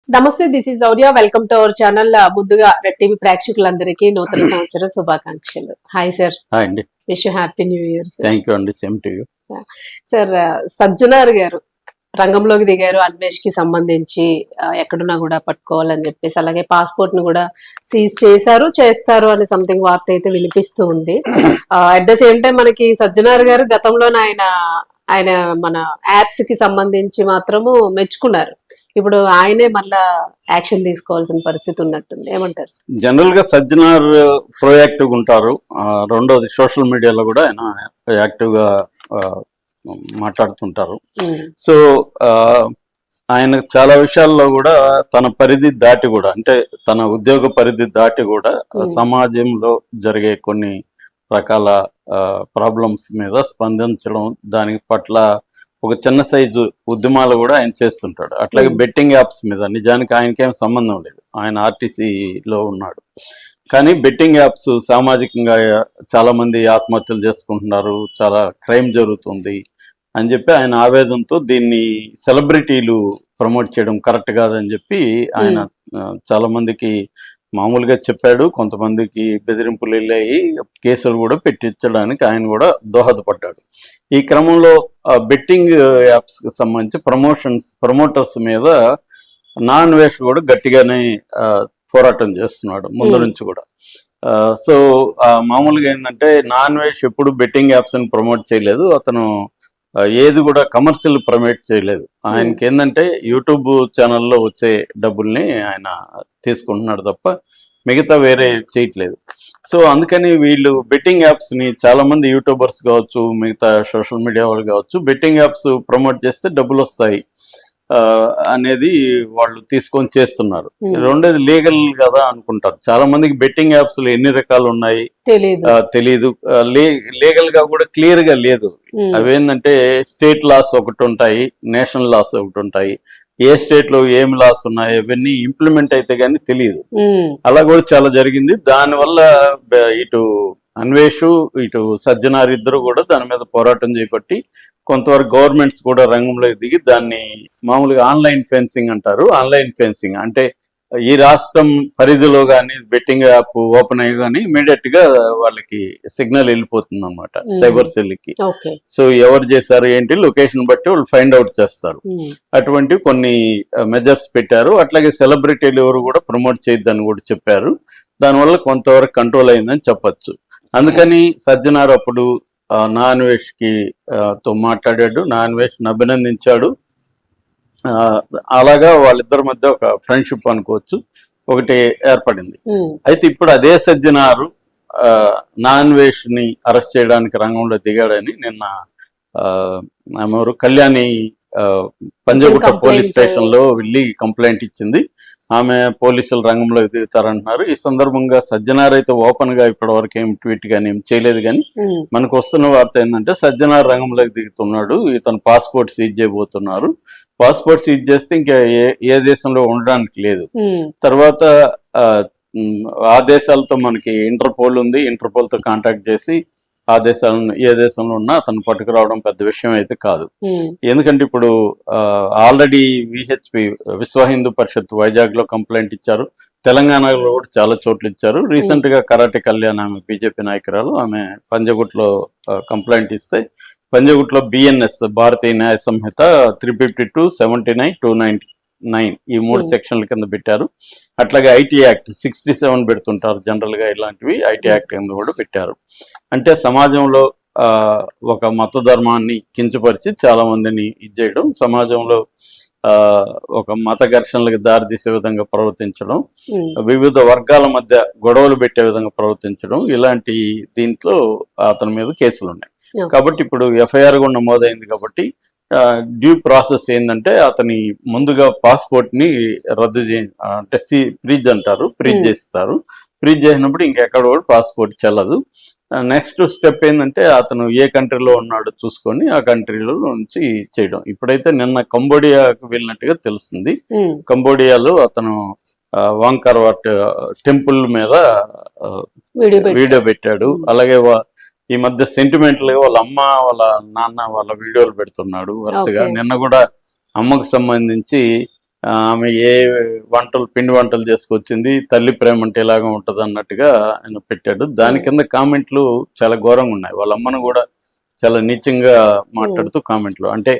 నమస్తే, this is Aurya. Welcome to our channel. ముందుగా Red TV ప్రేక్షకులందరికీ నూతన సంవత్సర శుభాకాంక్షలు. Hi sir. హాయ్ అండి. Wish happy new year. Thank you అండి. Same to you. Sir, Sajjanar గారు రంగంలోకి దిగారు. అన్వేష్ కి సంబంధించి ఎక్కడున్నా కూడా పట్టుకోవాలని చెప్పేసి, అలాగే పాస్పోర్ట్ ను కూడా సీజ్ చేస్తారు అని సంథింగ్ వార్త అయితే వినిపిస్తూ ఉంది. అట్ ద సేమ్ టైం మనకి సజ్జనార్ గారు గతంలోనే ఆయన మన యాప్స్ కి సంబంధించి మాత్రము మెచ్చుకున్నారు. ఇప్పుడు ఆయనే మళ్ళా యాక్షన్ తీసుకోవాల్సిన పరిస్థితి ఉన్నట్టుంది. ఏమంటారు? జనరల్ గా సజ్జనార్ ప్రోయాక్టివ్ ఉంటారు. రెండోది సోషల్ మీడియాలో కూడా ఆయన యాక్టివ్ గా మాట్లాడుతుంటారు. సో ఆయన చాలా విషయాల్లో కూడా తన పరిధి దాటి కూడా, అంటే తన ఉద్యోగ పరిధి దాటి కూడా సమాజంలో జరిగే కొన్ని రకాల ప్రాబ్లమ్స్ మీద స్పందించడం, దాని పట్ల ఒక చిన్న సైజు ఉద్యమాలు కూడా ఆయన చేస్తుంటాడు. అట్లాగే బెట్టింగ్ యాప్స్ మీద నిజానికి ఆయనకేం సంబంధం లేదు. ఆయన ఆర్టీసీలో ఉన్నాడు, కానీ బెట్టింగ్ యాప్స్ సామాజికంగా చాలా మంది ఆత్మహత్యలు చేసుకుంటున్నారు, చాలా క్రైమ్ జరుగుతుంది అని చెప్పి ఆయన ఆవేదనతో దీన్ని సెలబ్రిటీలు ప్రమోట్ చేయడం కరెక్ట్ కాదని చెప్పి ఆయన చాలా మందికి మామూలుగా చెప్పాడు. కొంతమందికి బెదిరింపులు వెళ్ళాయి, కేసులు కూడా పెట్టించడానికి ఆయన కూడా దోహదపడ్డాడు. ఈ క్రమంలో బెట్టింగ్ యాప్స్ కి సంబంధించి ప్రమోటర్స్ మీద అన్వేష్ కూడా గట్టిగానే పోరాటం చేస్తున్నాడు ముందు నుంచి కూడా. సో మామూలుగా ఏంటంటే అన్వేష్ ఎప్పుడు బెట్టింగ్ యాప్స్ ని ప్రమోట్ చేయలేదు. అతను ఏది కూడా కమర్షియల్ ప్రమోట్ చేయలేదు. ఆయనకి ఏంటంటే యూట్యూబ్ ఛానల్లో వచ్చే డబ్బుల్ని ఆయన తీసుకుంటున్నాడు తప్ప మిగతా వేరే చేయట్లేదు. సో అందుకని వీళ్ళు బెట్టింగ్ యాప్స్ ని చాలా మంది యూట్యూబర్స్ కావచ్చు, మిగతా సోషల్ మీడియా వాళ్ళు కావచ్చు, బెట్టింగ్ యాప్స్ ప్రమోట్ చేస్తే డబ్బులు వస్తాయి అనేది వాళ్ళు తీసుకొని చేస్తున్నారు. రెండోది లీగల్ కదా అనుకుంటారు చాలా మందికి. బెట్టింగ్ యాప్స్ ఎన్ని రకాలు ఉన్నాయి తెలీదు. లీగల్ గా కూడా క్లియర్ గా లేదు. అవేంటంటే స్టేట్ లాస్ ఒకటి ఉంటాయి, నేషనల్ లాస్ ఒకటి ఉంటాయి. ఏ స్టేట్ లో ఏమి లాస్ ఉన్నాయి ఇవన్నీ ఇంప్లిమెంట్ అయితే గానీ తెలియదు. అలా కూడా చాలా జరిగింది. దానివల్ల ఇటు అన్వేష్ ఇటు సజ్జనార్ ఇద్దరు కూడా దాని మీద పోరాటం చేపట్టి కొంతవరకు గవర్నమెంట్స్ కూడా రంగంలోకి దిగి దాన్ని మామూలుగా ఆన్లైన్ ఫెన్సింగ్ అంటారు. ఆన్లైన్ ఫెన్సింగ్ అంటే ఈ రాష్ట్రం పరిధిలో కానీ బెట్టింగ్ యాప్ ఓపెన్ అయ్యి కానీ ఇమీడియట్ గా వాళ్ళకి సిగ్నల్ వెళ్ళిపోతుంది అనమాట సైబర్ సెల్ కి. సో ఎవరు చేశారు ఏంటి లొకేషన్ బట్టి వాళ్ళు ఫైండ్ అవుట్ చేస్తారు. అటువంటి కొన్ని మెజర్స్ పెట్టారు. అట్లాగే సెలబ్రిటీలు ఎవరు కూడా ప్రమోట్ చేయొద్దని కూడా చెప్పారు. దానివల్ల కొంతవరకు కంట్రోల్ అయిందని చెప్పచ్చు. అందుకని సజ్జనార్ అప్పుడు అన్వేష్ తో మాట్లాడాడు, అన్వేష్ అభినందించాడు. అలాగా వాళ్ళిద్దరి మధ్య ఒక ఫ్రెండ్షిప్ అనుకోవచ్చు ఒకటి ఏర్పడింది. అయితే ఇప్పుడు అదే సజ్జనారు అన్వేష్ ని అరెస్ట్ చేయడానికి రంగంలో దిగాడని నిన్న కళ్యాణి పంజగుట్ట పోలీస్ స్టేషన్ లో వెళ్ళి కంప్లైంట్ ఇచ్చింది. ఆమె పోలీసులు రంగంలో దిగుతారంటున్నారు. ఈ సందర్భంగా సజ్జనార్ అయితే ఓపెన్ గా ఇప్పటి వరకు ఏం ట్వీట్ గానీ ఏం చేయలేదు. కానీ మనకు వస్తున్న వార్త ఏంటంటే సజ్జనార్ రంగంలోకి దిగుతున్నాడు, ఇతను పాస్పోర్ట్ సీజ్ చేయబోతున్నారు. పాస్పోర్ట్ సీజ్ చేస్తే ఇంకా ఏ దేశంలో ఉండడానికి లేదు. తర్వాత ఆ దేశాలతో మనకి ఇంటర్పోల్ ఉంది, ఇంటర్పోల్ తో కాంటాక్ట్ చేసి ఆ దేశాలను ఏ దేశంలో ఉన్నా అతను పట్టుకురావడం పెద్ద విషయం అయితే కాదు. ఎందుకంటే ఇప్పుడు ఆల్రెడీ విహెచ్పి విశ్వ హిందూ పరిషత్ వైజాగ్ లో కంప్లైంట్ ఇచ్చారు, తెలంగాణలో కూడా చాలా చోట్ల ఇచ్చారు. రీసెంట్ గా కరాటే కళ్యాణ్ ఆమె బీజేపీ నాయకురాలు ఆమె పంజగుట్లో కంప్లైంట్ ఇస్తే పంజగుట్లో బిఎన్ఎస్ భారతీయ న్యాయ సంహిత 352, 79, 299 ఈ 3 సెక్షన్ల కింద పెట్టారు. అట్లాగే ఐటీ యాక్ట్ 67 పెడుతుంటారు జనరల్ గా. ఇలాంటివి ఐటీ యాక్ట్ కింద కూడా పెట్టారు. అంటే సమాజంలో ఒక మత ధర్మాన్ని కించపరిచి చాలా మందిని ఇచ్చేయడం, సమాజంలో ఒక మత ఘర్షణలకు దారితీసే విధంగా ప్రవర్తించడం, వివిధ వర్గాల మధ్య గొడవలు పెట్టే విధంగా ప్రవర్తించడం, ఇలాంటి దీంట్లో అతని మీద కేసులు ఉన్నాయి. కాబట్టి ఇప్పుడు ఎఫ్ఐఆర్ కూడా నమోదైంది. కాబట్టి డ్యూ ప్రాసెస్ ఏంటంటే అతని ముందుగా పాస్పోర్ట్ ని రద్దు అంటే ఫ్రీజ్ అంటారు, ఫ్రీజ్ చేస్తారు. ఫ్రీజ్ చేసినప్పుడు ఇంకెక్కడ కూడా పాస్పోర్ట్ చెల్లదు. నెక్స్ట్ స్టెప్ ఏంటంటే అతను ఏ కంట్రీలో ఉన్నాడో చూసుకొని ఆ కంట్రీలో నుంచి చేయడం. ఇప్పుడైతే నిన్న కంబోడియాకు వెళ్ళినట్టుగా తెలుస్తుంది. కంబోడియాలో అతను వాంకర్ వాట్ టెంపుల్ మీద వీడియో పెట్టాడు. అలాగే ఈ మధ్య సెంటిమెంటల్ గా వాళ్ళ అమ్మ వాళ్ళ నాన్న వాళ్ళ వీడియోలు పెడుతున్నాడు వరుసగా. నిన్న కూడా అమ్మకు సంబంధించి ఆమె ఏ పిండి వంటలు చేసుకొచ్చింది, తల్లి ప్రేమ అంటే ఇలాగా ఉంటది అన్నట్టుగా ఆయన పెట్టాడు. దాని కింద కామెంట్లు చాలా ఘోరంగా ఉన్నాయి. వాళ్ళ అమ్మను కూడా చాలా నీచంగా మాట్లాడుతూ కామెంట్లు, అంటే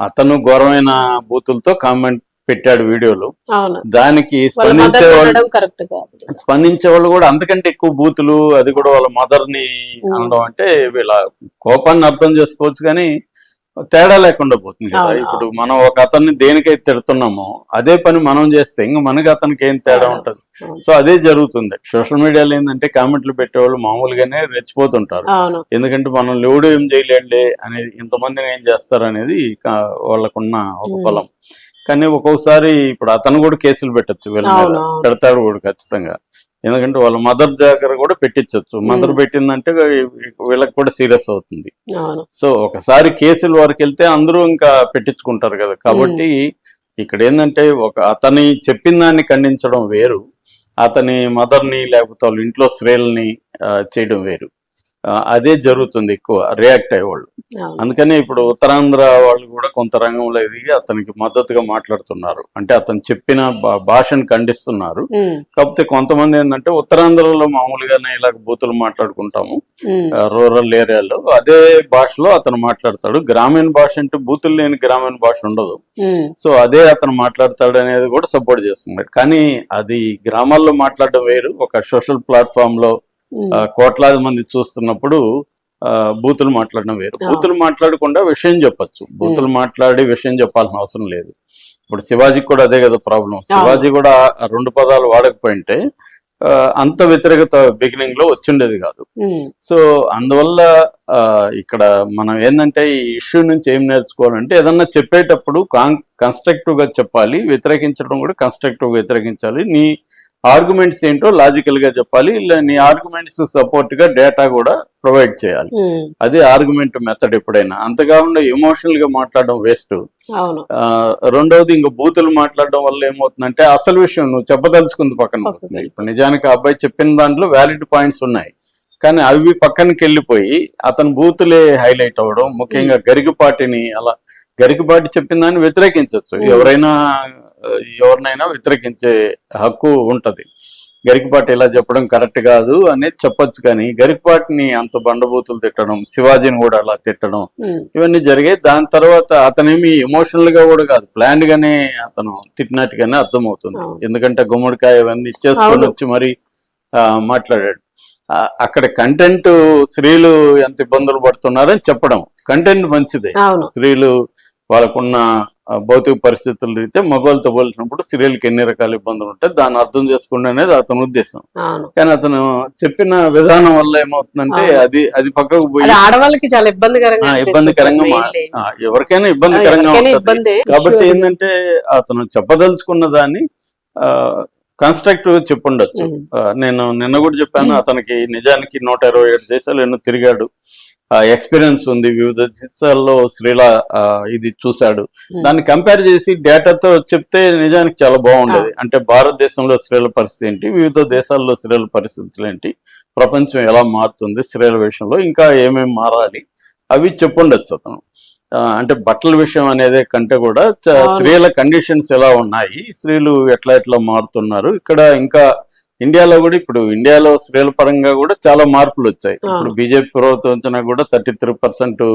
అతను ఘోరమైన బూతులతో కామెంట్ పెట్టాడు వీడియోలో. దానికి స్పందించే వాళ్ళు కూడా అంతకంటే ఎక్కువ బూతులు, అది కూడా వాళ్ళ మదర్ ని అనడం అంటే వీళ్ళ కోపాన్ని అర్థం చేసుకోవచ్చు, కానీ తేడా లేకుండా పోతుంది కదా. ఇప్పుడు మనం ఒక అతన్ని దేనికైతే తిడుతున్నామో అదే పని మనం చేస్తే ఇంకా మనకి అతనికి ఏం తేడా ఉంటది. సో అదే జరుగుతుంది. సోషల్ మీడియాలో ఏంటంటే కామెంట్లు పెట్టేవాళ్ళు మామూలుగానే రెచ్చిపోతుంటారు. ఎందుకంటే మనం ఎవడు ఏం చేయలేండి అనేది, ఇంతమందిని ఏం చేస్తారు అనేది వాళ్ళకున్న ఒక బలం. కానీ ఒక్కొక్కసారి ఇప్పుడు అతను కూడా కేసులు పెట్టచ్చు, వీళ్ళ మీద పెడతాడు కూడా ఖచ్చితంగా. ఎందుకంటే వాళ్ళ మదర్ దగ్గర కూడా పెట్టించవచ్చు. మదర్ పెట్టిందంటే వీళ్ళకి కూడా సీరియస్ అవుతుంది. సో ఒకసారి కేసుల వరకు వెళ్తే అందరూ ఇంకా పెట్టించుకుంటారు కదా. కాబట్టి ఇక్కడ ఏంటంటే అతని చెప్పిన దాన్ని ఖండించడం వేరు, అతని మదర్ని లేకపోతే వాళ్ళ ఇంట్లో స్త్రీలని చేయడం వేరు. అదే జరుగుతుంది ఎక్కువ రియాక్ట్ అయ్యేవాళ్ళు. అందుకనే ఇప్పుడు ఉత్తరాంధ్ర వాళ్ళు కూడా కొంత రంగంలో ఎదిగి అతనికి మద్దతుగా మాట్లాడుతున్నారు, అంటే అతను చెప్పిన భాషను ఖండిస్తున్నారు. కాకపోతే కొంతమంది ఏంటంటే ఉత్తరాంధ్రలో మామూలుగానే ఇలాగ బూతులు మాట్లాడుకుంటాము, రూరల్ ఏరియాలో అదే భాషలో అతను మాట్లాడతాడు. గ్రామీణ భాష అంటే బూతులు లేని గ్రామీణ భాష ఉండదు. సో అదే అతను మాట్లాడతాడు అనేది కూడా సపోర్ట్ చేస్తున్నాడు. కానీ అది గ్రామాల్లో మాట్లాడడం వేరు, ఒక సోషల్ ప్లాట్ఫామ్ లో కోట్లాది మంది చూస్తున్నప్పుడు బూతులు మాట్లాడడం వేరు. బూతులు మాట్లాడకుండా విషయం చెప్పచ్చు, బూతులు మాట్లాడి విషయం చెప్పాల్సిన అవసరం లేదు. ఇప్పుడు శివాజీకి కూడా అదే కదా ప్రాబ్లం. శివాజీ కూడా 2 పదాలు వాడకపోయింటే అంత వ్యతిరేకత బిగినింగ్ లో వచ్చిండేది కాదు. సో అందువల్ల ఇక్కడ మనం ఏంటంటే ఈ ఇష్యూ నుంచి ఏం నేర్చుకోవాలంటే, ఏదన్నా చెప్పేటప్పుడు కన్స్ట్రక్టివ్ గా చెప్పాలి, వ్యతిరేకించడం కూడా కన్స్ట్రక్టివ్ గా వ్యతిరేకించాలి. నీ ఆర్గ్యుమెంట్స్ ఏంటో లాజికల్ గా చెప్పాలి, నీ ఆర్గ్యుమెంట్స్ సపోర్ట్ గా డేటా కూడా ప్రొవైడ్ చేయాలి. అదే ఆర్గ్యుమెంట్ మెథడ్ ఎప్పుడైనా. అంతకాకుండా ఎమోషనల్ గా మాట్లాడడం వేస్ట్. రెండవది ఇంకా బూతులు మాట్లాడడం వల్ల ఏమవుతుందంటే అసలు విషయం నువ్వు చెప్పదలుచుకుంది పక్కన పోతుంది. ఇప్పుడు నిజానికి ఆ అబ్బాయి చెప్పిన దాంట్లో వ్యాలిడ్ పాయింట్స్ ఉన్నాయి, కానీ అవి పక్కనకి వెళ్ళిపోయి అతను బూతులే హైలైట్ అవ్వడం. ముఖ్యంగా గరికపాటిని, అలా గరికపాటి చెప్పిన దాన్ని వ్యతిరేకించవచ్చు, ఎవరినైనా వ్యతిరేకించే హక్కు ఉంటది. గరికపాటి ఇలా చెప్పడం కరెక్ట్ కాదు అనేది చెప్పొచ్చు, కానీ గరికపాటిని అంత బండబూతులు తిట్టడం, శివాజీని కూడా అలా తిట్టడం, ఇవన్నీ జరిగాయి. దాని తర్వాత అతనేమి ఎమోషనల్ గా కూడా కాదు, ప్లాన్ గానే అతను తిట్టినట్టుగానే అర్థమవుతుంది. ఎందుకంటే గుమ్మడికాయ ఇవన్నీ ఇచ్చేసుకొని వచ్చి మరి మాట్లాడాడు. అక్కడ కంటెంట్ స్త్రీలు ఎంత ఇబ్బందులు పడుతున్నారని చెప్పడం కంటెంట్ మంచిదే. స్త్రీలు వాళ్ళకున్న భౌతిక పరిస్థితులు అయితే మగవాళ్ళతో పోల్చినప్పుడు స్త్రీలకు ఎన్ని రకాల ఇబ్బందులు ఉంటాయి, దాన్ని అర్థం చేసుకోండి అనేది అతని ఉద్దేశం. కానీ అతను చెప్పిన విధానం వల్ల ఏమవుతుందంటే అది పక్కకు పోయి ఆడవాళ్ళకి చాలా ఇబ్బందికరంగా, ఎవరికైనా ఇబ్బందికరంగా ఉంటుంది. కాబట్టి ఏంటంటే అతను చెప్పదలుచుకున్న దాన్ని కన్స్ట్రక్టివ్ చెప్పుండొచ్చు. నేను నిన్న కూడా చెప్పాను, అతనికి నిజానికి 127 దేశాలు ఎన్నో తిరిగాడు, ఎక్స్పీరియన్స్ ఉంది, వివిధ దేశాల్లో స్త్రీల ఇది చూశాడు. దాన్ని కంపేర్ చేసి డేటాతో చెప్తే నిజానికి చాలా బాగుండేది. అంటే భారతదేశంలో స్త్రీల పరిస్థితి ఏంటి, వివిధ దేశాల్లో స్త్రీల పరిస్థితులు ఏంటి, ప్రపంచం ఎలా మారుతుంది స్త్రీల విషయంలో, ఇంకా ఏమేమి మారాలి, అవి చెప్పుండొచ్చు అతను. అంటే బట్టల విషయం అనేది కంటే కూడా స్త్రీల కండిషన్స్ ఎలా ఉన్నాయి, స్త్రీలు ఎట్లా మారుతున్నారు. ఇక్కడ ఇంకా ఇండియాలో కూడా, ఇప్పుడు ఇండియాలో స్త్రీల పరంగా కూడా చాలా మార్పులు వచ్చాయి. ఇప్పుడు బీజేపీ ప్రభుత్వం వచ్చినా కూడా 33%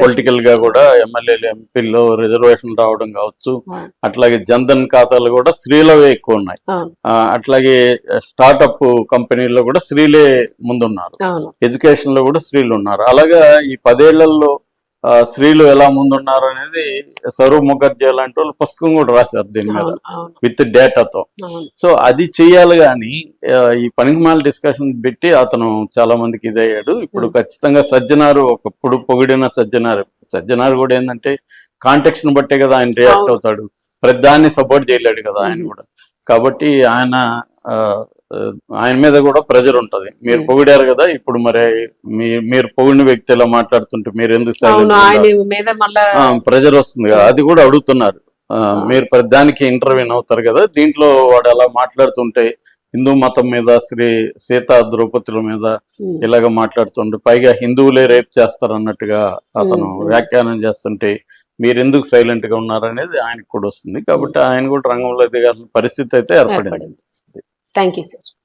పొలిటికల్ గా కూడా ఎమ్మెల్యేలు ఎంపీల్లో రిజర్వేషన్ రావడం కావచ్చు. అట్లాగే జన్ధన్ ఖాతాలు కూడా స్త్రీలవే ఎక్కువ ఉన్నాయి. అట్లాగే స్టార్టప్ కంపెనీల్లో కూడా స్త్రీలే ముందున్నారు, ఎడ్యుకేషన్ లో కూడా స్త్రీలు ఉన్నారు. అలాగా ఈ 10 ఏళ్లలో స్త్రీలు ఎలా ముందున్నారు అనేది సౌరవ్ ముఖర్జీ లాంటి వాళ్ళు పుస్తకం కూడా రాశారు దీని మీద విత్ డేటాతో. సో అది చెయ్యాలి, కానీ ఈ పనికిమాల డిస్కషన్ పెట్టి అతను చాలా మందికి ఇదయ్యాడు. ఇప్పుడు ఖచ్చితంగా సజ్జనారు, ఒకప్పుడు పొగిడిన సజ్జనారు కూడా ఏంటంటే కాంటెక్స్ట్ ను బట్టే కదా ఆయన రియాక్ట్ అవుతాడు, ప్రతిదాన్ని సపోర్ట్ చేయలేడు కదా ఆయన కూడా. కాబట్టి ఆయన మీద కూడా ప్రెజర్ ఉంటది. మీరు పొగిడారు కదా, ఇప్పుడు మరి మీరు పొగిడిన వ్యక్తి ఇలా మాట్లాడుతుంటే మీరు ఎందుకు ప్రెజర్ వస్తుంది కదా, అది కూడా అడుగుతున్నారు. మీరు ప్రతిదానికి ఇంటర్వ్యూన్ అవుతారు కదా, దీంట్లో వాడు అలా మాట్లాడుతుంటే హిందూ మతం మీద, సీతా ద్రౌపదుల మీద ఇలాగ మాట్లాడుతుంటే, పైగా హిందువులే రేప్ చేస్తారు అన్నట్టుగా అతను వ్యాఖ్యానం చేస్తుంటే మీరు ఎందుకు సైలెంట్ గా ఉన్నారనేది ఆయనకు కూడా వస్తుంది. కాబట్టి ఆయన కూడా రంగంలో దిగాల్సిన పరిస్థితి అయితే ఏర్పడింది. Thank you sir.